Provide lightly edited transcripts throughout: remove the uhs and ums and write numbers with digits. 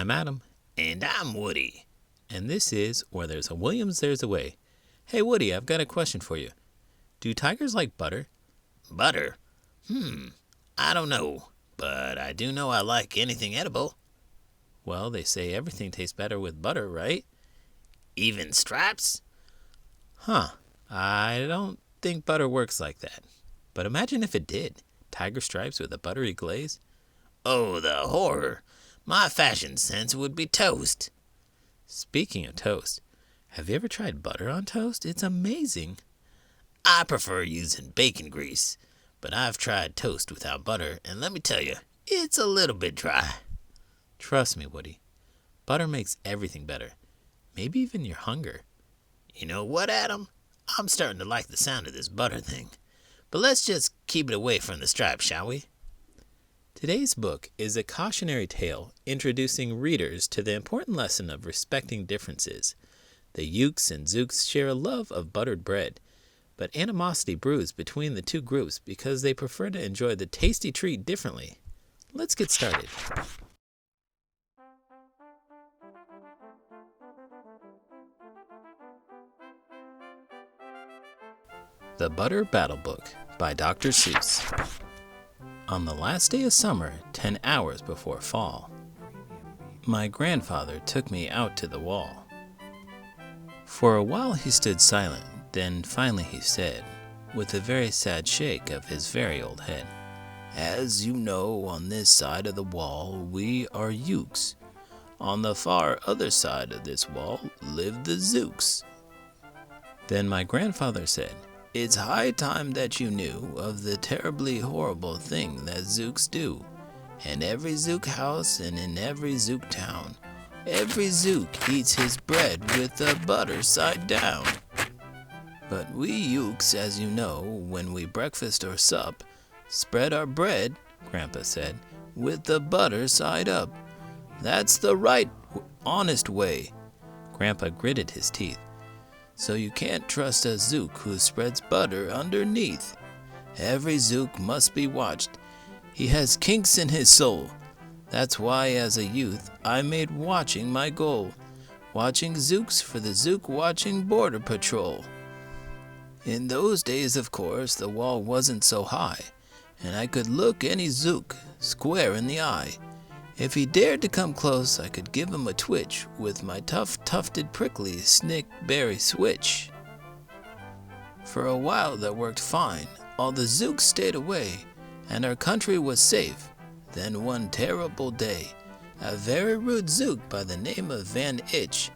I'm Adam. And I'm Woody. And this is Where There's a Williams, There's a Way. Hey, Woody, I've got a question for you. Do tigers like butter? Butter? I don't know. But I do know I like anything edible. Well, they say everything tastes better with butter, right? Even stripes? Huh. I don't think butter works like that. But imagine if it did. Tiger stripes with a buttery glaze. Oh, the horror. My fashion sense would be toast. Speaking of toast, have you ever tried butter on toast? It's amazing. I prefer using bacon grease, but I've tried toast without butter, and let me tell you, it's a little bit dry. Trust me, Woody. Butter makes everything better. Maybe even your hunger. You know what, Adam? I'm starting to like the sound of this butter thing. But let's just keep it away from the stripes, shall we? Today's book is a cautionary tale introducing readers to the important lesson of respecting differences. The Ukes and Zooks share a love of buttered bread, but animosity brews between the two groups because they prefer to enjoy the tasty treat differently. Let's get started. The Butter Battle Book by Dr. Seuss. On the last day of summer, 10 hours before fall, my grandfather took me out to the wall. For a while he stood silent, then finally he said, with a very sad shake of his very old head, "As you know, on this side of the wall we are Ukes. On the far other side of this wall live the Zooks." Then my grandfather said, "It's high time that you knew of the terribly horrible thing that Zooks do. In every Zook house and in every Zook town, every Zook eats his bread with the butter side down. But we Ukes, as you know, when we breakfast or sup, spread our bread," Grandpa said, "with the butter side up. That's the right, honest way." Grandpa gritted his teeth. "So you can't trust a Zook who spreads butter underneath. Every Zook must be watched. He has kinks in his soul. That's why as a youth I made watching my goal. Watching Zooks for the Zook watching border patrol. In those days, of course, the wall wasn't so high, and I could look any Zook square in the eye. If he dared to come close, I could give him a twitch with my tough, tufted, prickly snickberry switch. For a while that worked fine. All the Zooks stayed away, and our country was safe. Then one terrible day, a very rude Zook by the name of Van Itch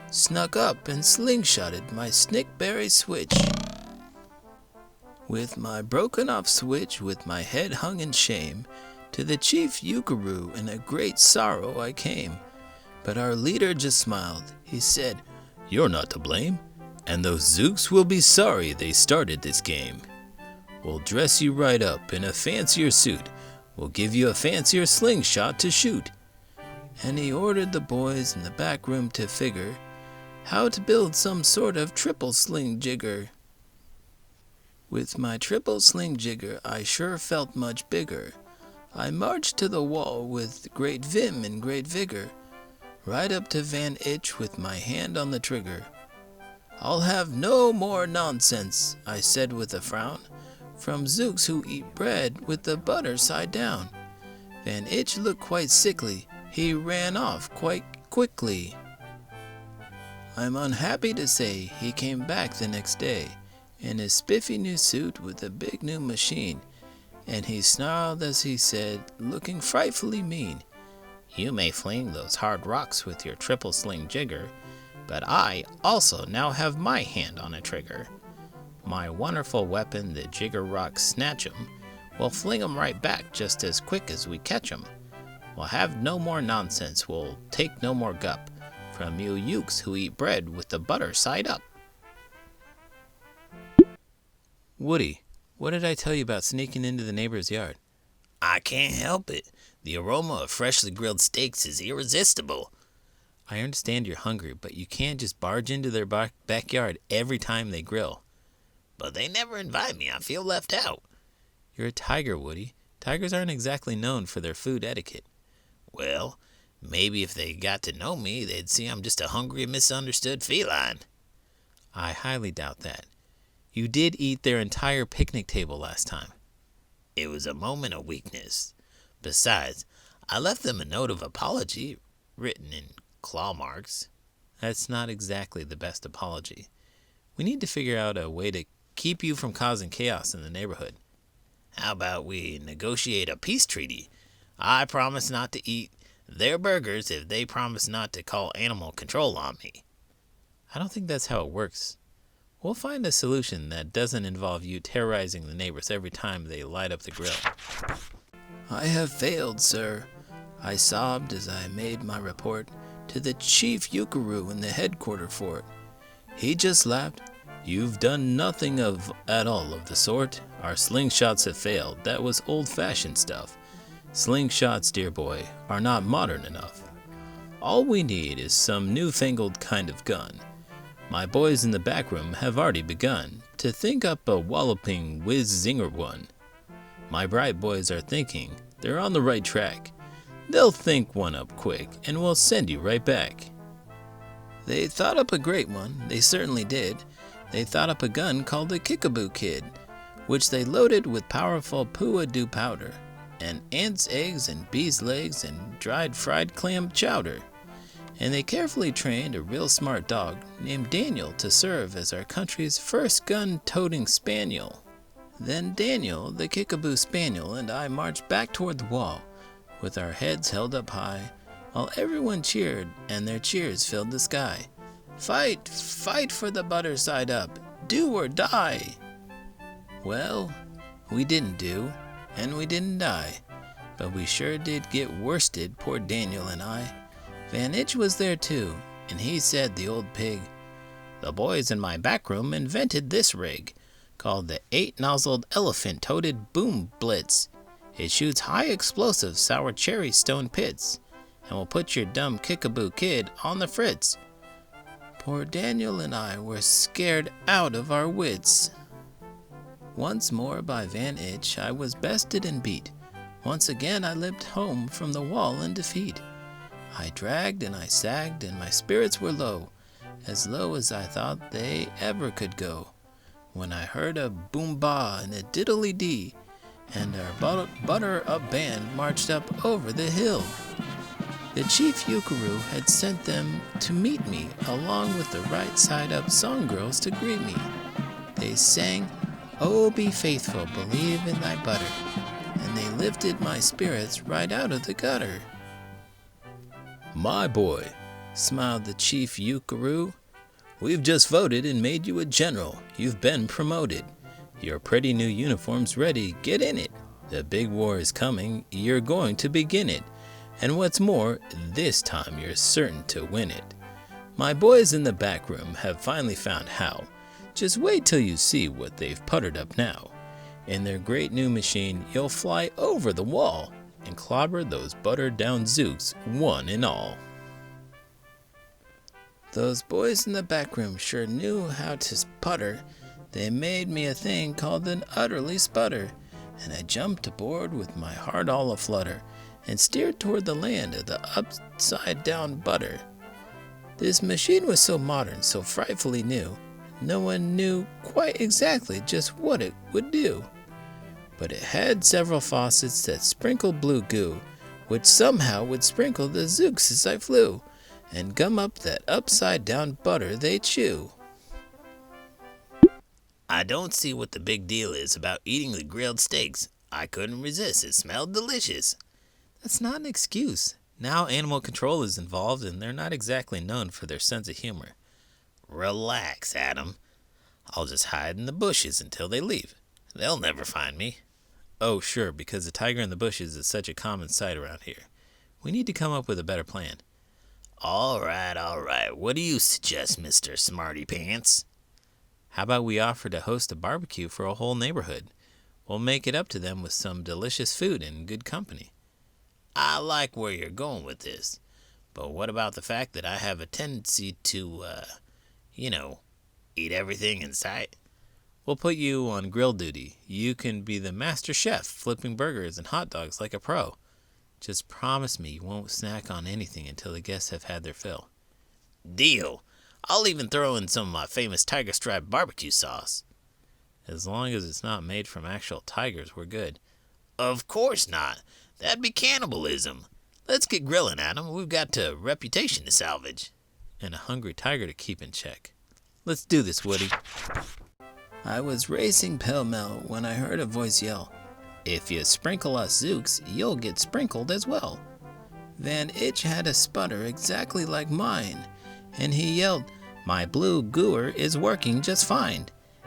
snuck up and slingshotted my snickberry switch. With my broken off switch, with my head hung in shame, to the chief Ukaroo in a great sorrow I came. But our leader just smiled. He said, "You're not to blame, and those Zooks will be sorry they started this game. We'll dress you right up in a fancier suit. We'll give you a fancier slingshot to shoot." And he ordered the boys in the back room to figure how to build some sort of triple sling jigger. With my triple sling jigger I sure felt much bigger. I marched to the wall with great vim and great vigor, right up to Van Itch with my hand on the trigger. "I'll have no more nonsense," I said with a frown, "from Zooks who eat bread with the butter side down." Van Itch looked quite sickly. He ran off quite quickly. I'm unhappy to say he came back the next day in his spiffy new suit with a big new machine, and he snarled as he said, looking frightfully mean, "You may fling those hard rocks with your triple sling jigger, but I also now have my hand on a trigger. My wonderful weapon, the jigger rock snatch 'em, will fling 'em right back just as quick as we catch 'em. We'll have no more nonsense, we'll take no more gup from you Ukes who eat bread with the butter side up." Woody, what did I tell you about sneaking into the neighbor's yard? I can't help it. The aroma of freshly grilled steaks is irresistible. I understand you're hungry, but you can't just barge into their backyard every time they grill. But they never invite me. I feel left out. You're a tiger, Woody. Tigers aren't exactly known for their food etiquette. Well, Maybe if they got to know me, they'd see I'm just a hungry, misunderstood feline. I highly doubt that. You did eat their entire picnic table last time. It was a moment of weakness. Besides, I left them a note of apology written in claw marks. That's not exactly the best apology. We need to figure out a way to keep you from causing chaos in the neighborhood. How about we negotiate a peace treaty? I promise not to eat their burgers if they promise not to call animal control on me. I don't think that's how it works. We'll find a solution that doesn't involve you terrorizing the neighbors every time they light up the grill. I have failed, sir. I sobbed as I made my report to the chief Yukaru in the headquarter fort. He just laughed. You've done nothing at all of the sort. Our slingshots have failed. That was old-fashioned stuff. Slingshots, dear boy, are not modern enough. All we need is some newfangled kind of gun. My boys in the back room have already begun to think up a walloping whiz-zinger one. My bright boys are thinking they're on the right track. They'll think one up quick, and we'll send you right back. They thought up a great one, they certainly did. They thought up a gun called the Kickaboo Kid, which they loaded with powerful Pua-Doo powder, and ants' eggs and bees' legs and dried fried clam chowder. And they carefully trained a real smart dog named Daniel to serve as our country's first gun-toting spaniel. Then Daniel, the Kickaboo Spaniel, and I marched back toward the wall, with our heads held up high, while everyone cheered and their cheers filled the sky. Fight, fight for the butter side up, do or die. Well, we didn't do, and we didn't die, but we sure did get worsted, poor Daniel and I. Van Itch was there too, and he said, the old pig, "The boys in my back room invented this rig, called the 8-nozzled elephant-toted boom blitz. It shoots high explosive sour cherry stone pits, and will put your dumb Kickaboo Kid on the fritz." Poor Daniel and I were scared out of our wits. Once more by Van Itch I was bested and beat. Once again I limped home from the wall in defeat. I dragged and I sagged and my spirits were low as I thought they ever could go, when I heard a boom-ba and a diddly-dee, and our butter-up band marched up over the hill. The chief Yukaru had sent them to meet me, along with the right-side-up song girls to greet me. They sang, "Oh, be faithful, believe in thy butter," and they lifted my spirits right out of the gutter. "My boy," smiled the chief Yukaru, "we've just voted and made you a general. You've been promoted. Your pretty new uniform's ready. Get in it. The big war is coming. You're going to begin it. And what's more, this time you're certain to win it. My boys in the back room have finally found how. Just wait till you see what they've puttered up now. In their great new machine, you'll fly over the wall and clobber those buttered down zooks, one and all." Those boys in the back room sure knew how to sputter. They made me a thing called an utterly sputter, and I jumped aboard with my heart all aflutter, and steered toward the land of the upside-down butter. This machine was so modern, so frightfully new, no one knew quite exactly just what it would do. But it had several faucets that sprinkled blue goo, which somehow would sprinkle the zooks as I flew, and gum up that upside-down butter they chew. "I don't see what the big deal is about eating the grilled steaks. I couldn't resist. It smelled delicious." That's not an excuse. Now animal control is involved, and they're not exactly known for their sense of humor. "Relax, Adam. I'll just hide in the bushes until they leave. They'll never find me." Oh, sure, because the tiger in the bushes is such a common sight around here. We need to come up with a better plan. All right. What do you suggest, Mr. Smarty Pants?" How about we offer to host a barbecue for a whole neighborhood? We'll make it up to them with some delicious food and good company. I like where you're going with this, but what about the fact that I have a tendency to, eat everything in sight? We'll put you on grill duty. You can be the master chef, flipping burgers and hot dogs like a pro. Just promise me you won't snack on anything until the guests have had their fill. Deal. I'll even throw in some of my famous tiger stripe barbecue sauce. As long as it's not made from actual tigers, we're good. Of course not. That'd be cannibalism. Let's get grilling, Adam. We've got a reputation to salvage. And a hungry tiger to keep in check. Let's do this, Woody. I was racing pell-mell when I heard a voice yell, If you sprinkle us Zooks, you'll get sprinkled as well. Van Itch had a sputter exactly like mine, And he yelled, My blue gooer is working just fine.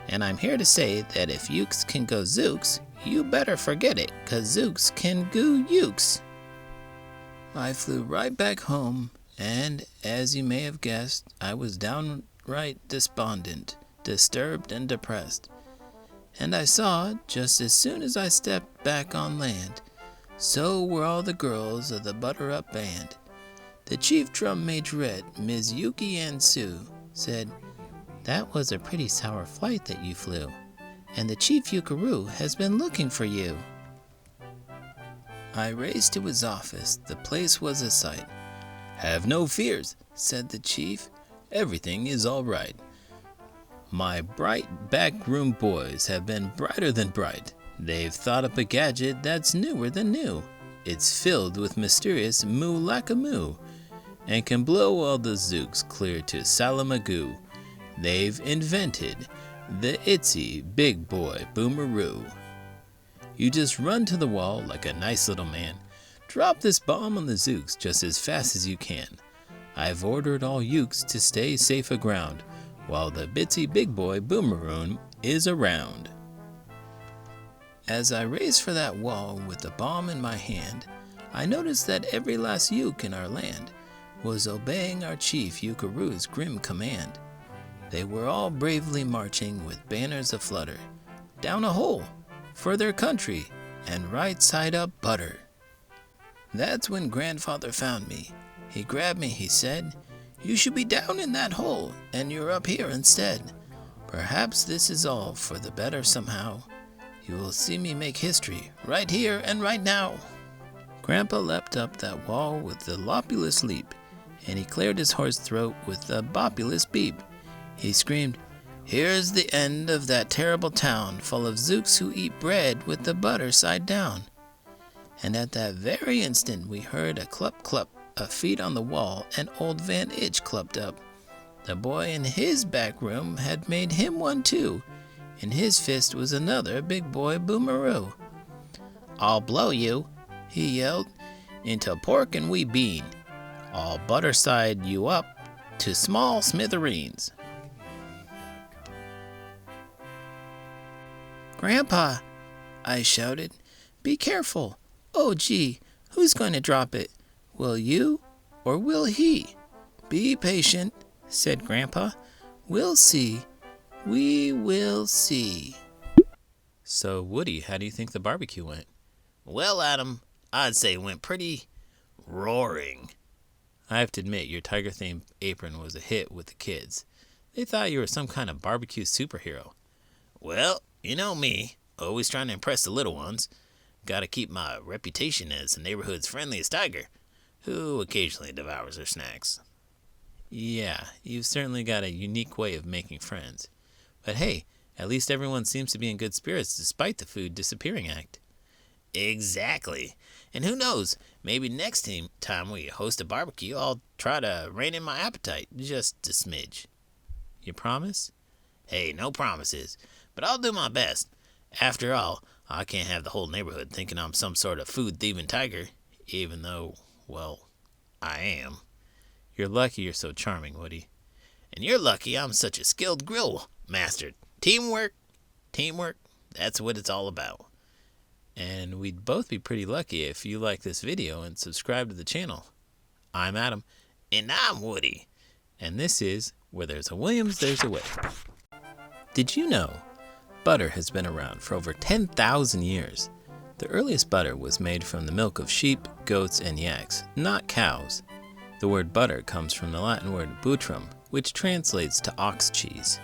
And I'm here to say that if Ukes can go Zooks, you better forget it, 'cause Zooks can goo Ukes. I flew right back home, and, as you may have guessed, I was downright despondent, disturbed, and depressed. And I saw, just as soon as I stepped back on land, so were all the girls of the Butter-Up Band. The chief drum majorette, Ms. Yuki Ann Sue, said, That was a pretty sour flight that you flew, and the chief Yukaroo has been looking for you. I raced to his office. The place was a sight. Have no fears, said the chief. Everything is all right. My bright backroom boys have been brighter than bright. They've thought up a gadget that's newer than new. It's filled with mysterious moo-lacka-moo and can blow all the Zooks clear to Salamagoo. They've invented the itsy big boy boomeroo. You just run to the wall like a nice little man. Drop this bomb on the Zooks just as fast as you can. I've ordered all Ukes to stay safe aground while the bitsy big boy boomeroo is around. As I raced for that wall with the bomb in my hand, I noticed that every last Uke in our land was obeying our chief Yukaroo's grim command. They were all bravely marching with banners aflutter, down a hole, for their country, and right side up butter. That's when Grandfather found me. He grabbed me, he said, You should be down in that hole, and you're up here instead. Perhaps this is all for the better somehow. You will see me make history, right here and right now. Grandpa leapt up that wall with the lopulous leap, and he cleared his hoarse throat with the bopulous beep. He screamed, Here's the end of that terrible town, full of Zooks who eat bread with the butter side down. And at that very instant we heard a clup-clup of feet on the wall, and old Van Itch clumped up. The boy in his back room had made him one too. In his fist was another big boy boomeroo. I'll blow you, he yelled, into pork and wee bean. I'll butter side you up to small smithereens. Grandpa, I shouted, be careful. Oh, gee, who's going to drop it? Will you or will he? Be patient, said Grandpa. We'll see. We will see. So, Woody, how do you think the barbecue went? Well, Adam, I'd say it went pretty roaring. I have to admit, your tiger-themed apron was a hit with the kids. They thought you were some kind of barbecue superhero. Well, you know me, always trying to impress the little ones. Gotta keep my reputation as the neighborhood's friendliest tiger, who occasionally devours their snacks. Yeah, you've certainly got a unique way of making friends. But hey, at least everyone seems to be in good spirits despite the food disappearing act. Exactly. And who knows, maybe next time we host a barbecue, I'll try to rein in my appetite just a smidge. You promise? Hey, no promises, but I'll do my best. After all, I can't have the whole neighborhood thinking I'm some sort of food-thieving tiger, even though, well, I am. You're lucky you're so charming, Woody. And you're lucky I'm such a skilled grill master. Teamwork, that's what it's all about. And we'd both be pretty lucky if you like this video and subscribe to the channel. I'm Adam. And I'm Woody. And this is Where There's a Williams, There's a Way. Did you know butter has been around for over 10,000 years? The earliest butter was made from the milk of sheep, goats, and yaks, not cows. The word butter comes from the Latin word butrum, which translates to ox cheese.